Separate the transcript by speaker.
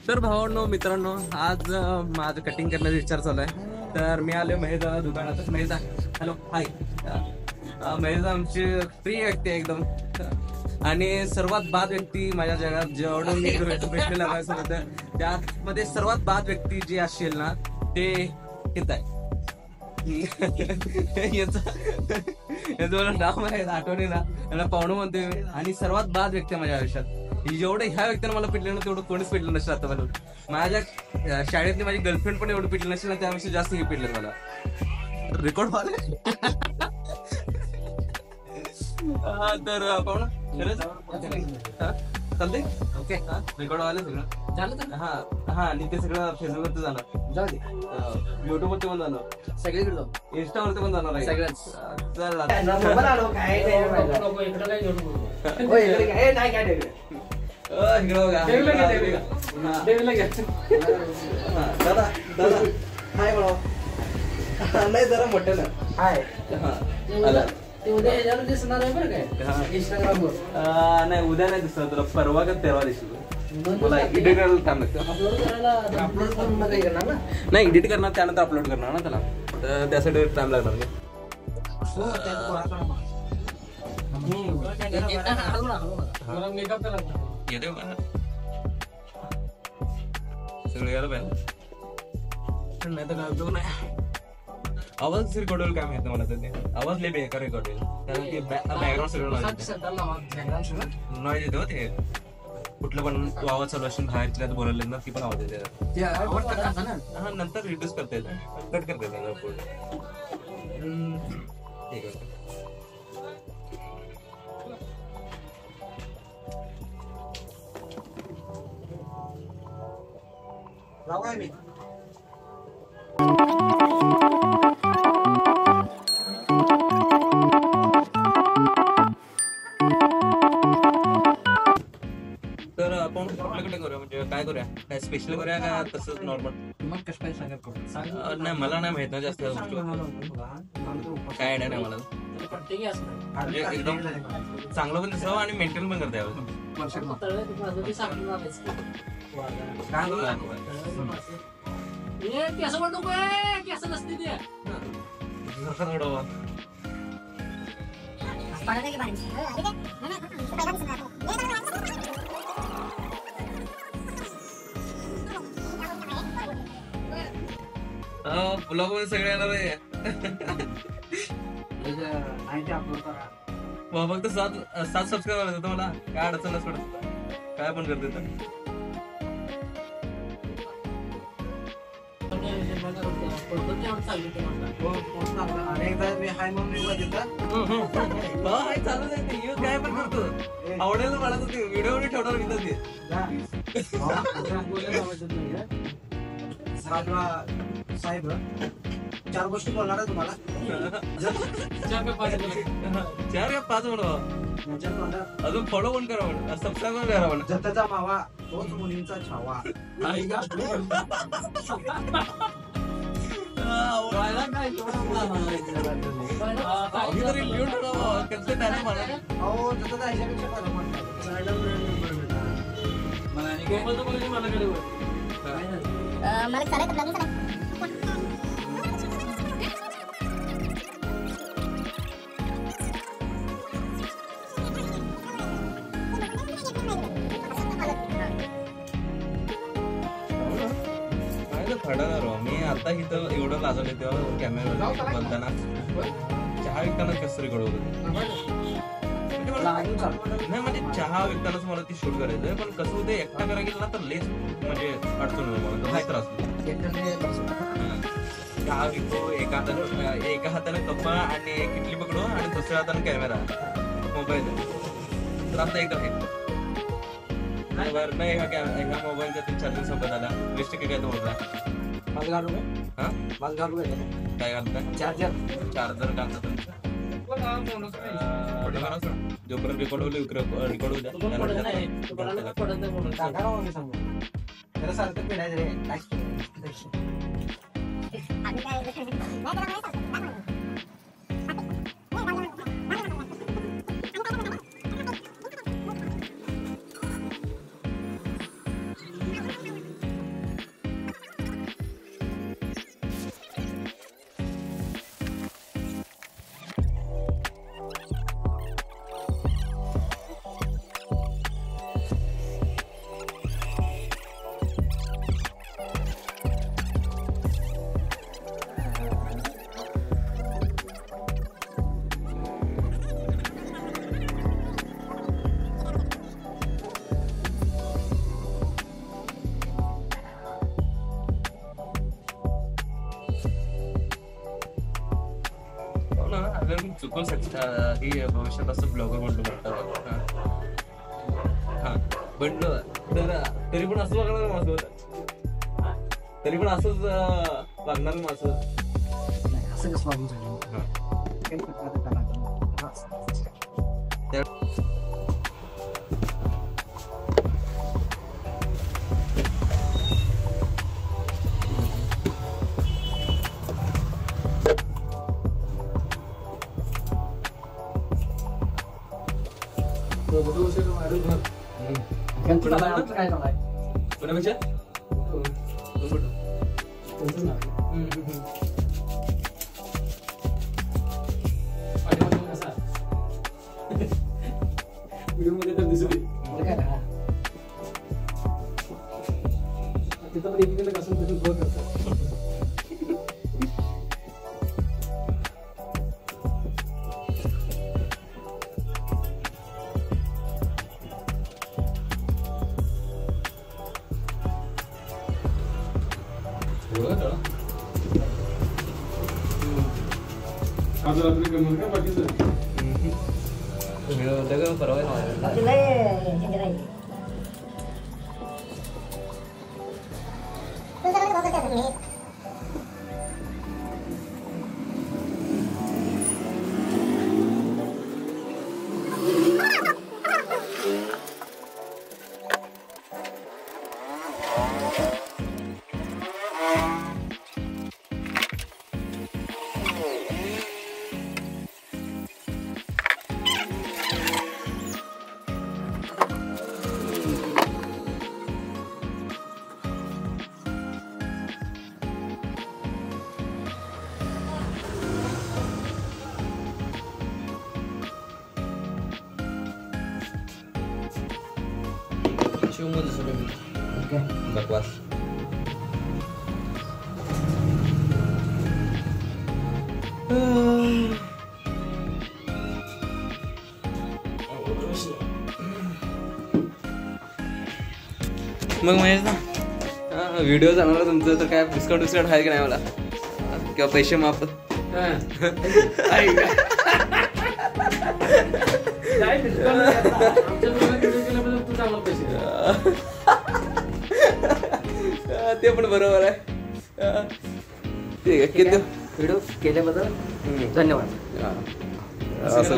Speaker 1: तर भावांनो मित्रांनो आज माझं कटिंग करण्याचा विचार चालू आहे. तर मी आलो महेश दुकानात. Mahesh hello hi. महेश आमची प्रिय व्यक्ती आहे एकदम आणि सर्वात बाद व्यक्ती माझ्या जगात जेवढं मी भेटलेला आहे त्यामध्ये सर्वात बाद व्यक्ती जी असेल ना ते हेच आहे. याचं मला नाव आहे आठवणी ना याला पाहुणं म्हणतोय मी आणि सर्वात बाद व्यक्ती माझ्या आयुष्यात. जेवढं ह्या व्यक्तीनं मला पिटलं ना तेवढं कोणीच पिटलं नसेल आता मला. माझ्या शाळेतली माझी गर्लफ्रेंड पण एवढं पिटलं नसेल ना त्यापेक्षा जास्त हे पिटलं मला. रेकॉर्ड व्हायला तर पाहुणं चालते ओके. रेकॉर्ड व्हायला सगळं चालत. हा आणि ते सगळं फेसबुकवरती जाणार, जाऊ दे, युट्यूबवरती पण जाणार, सगळीकडे जाऊ, इंस्टावरती पण जाणार आहे सगळंच. दादा दादा हाय म्हणा. नाही जरा मोठं ना हाय. उद्या दिसणार आहे बरं काय इंस्टाग्रामवर. नाही उद्या नाही दिसणार तुला, परवा का तेरवा दिसतो. मला एडिट करायला टाइम लागतो. अपलोड करून करणार ना. नाही एडिट करणार त्यानंतर अपलोड करणार ना त्याला, तर त्यासाठी टाइम लागणार. येते सगळं यायला पाहिजे नाही तर काय उपयोग नाही. आवाज रेकॉर्ड होईल काय माहिती मला. तर ते आवाज लय बेकार रेकॉर्ड होईल कारण की बॅकग्राऊंड सगळं नॉईज येते. ते कुठलं पण तू आवाज चालू असेल बाहेरच्या बोलायला ना ती पण आवाज येते. हा नंतर रिड्यूस करता येतं, कट करता येतं. ठीक आहे. मी तर आपण आपल्याकडे करूया म्हणजे काय करूया, काय स्पेशल करूया का तसंच नॉर्मल. मग कसं काय सांगा. नाही मला नाही माहित ना जास्त काय आयडिया नाही मला. म्हणजे एकदम चांगलं पण दिसावं आणि मेंटेन पण करता यावं. ब्लॉग मध्ये सगळे येणार आहे. फक्त 7 सबस्क्राईबर होतं मला. काय अडचण नसतं, काय पण करते तर. काय पण करतो आवडेल मला तर व्हिडिओ ठेवणार मी तर
Speaker 2: साहेब 4 गोष्टी बोलणार आहे तुम्हाला.
Speaker 1: 4 का 5 म्हणा. अजून फॉलो पण करा म्हणा, सबस्क्राईब पण करा म्हणा.
Speaker 2: जताचा मावा तोच मुलींचा छावा.
Speaker 1: मी आता इथं एवढं लाजवले तेव्हा कॅमेरा बोलताना चहा विकताना कसं रेकॉर्ड होतं. नाही म्हणजे चहा विकतानाच मला ती शूट करायचं, पण कसं होतं एकटा करायला गेलं ना तर लेच म्हणजे अडचण होतं मला. काय त्रास चहा विकतो एका हाताने कप्पा आणि किटली पकडू आणि दुसऱ्या हाताने कॅमेरा मोबाईल. तर आता एकदम आहे नाही एका मोबाईलचा ते चार्जिंग संपत आला. लिस्ट काय तो बोलला
Speaker 2: माझ घालू काय घालताय.
Speaker 1: चार्जर घालता तुमचा जोपर्यंत रेकॉर्ड होईल रेकॉर्ड होऊ चुकून ही भविष्यात असं ब्लॉगर बनलो म्हणतात. हा बनलो तर तरी पण असं वागणार माझं, तरी पण असंच वागणार माझं.
Speaker 2: नाही, असं कसं वागून झालं? काही प्रकारे करायचं. त्यांचं चाललंय, आमचं काय चाललंय?
Speaker 1: कोणापेक्षा
Speaker 2: त्यांचं नाव.
Speaker 3: व्हिडिओ मध्ये तर दिसू दे.
Speaker 2: बरं काय ना?
Speaker 3: तिथं पण एकीकडे कसं त्याचं ग्रोथ करतात. आज रात्री करणार का बाकीचं?
Speaker 1: परवा
Speaker 2: बाकी लय ह्याचे नाही. Okay.
Speaker 1: बकवास. मग महेश ना व्हिडिओ जाणार तुमचं तर काय डिस्काउंट आहे की नाही मला, किंवा पैसे माफ? ते पण बरोबर आहे. ठीक आहे, किती
Speaker 2: व्हिडिओ केल्याबद्दल धन्यवाद.
Speaker 1: असं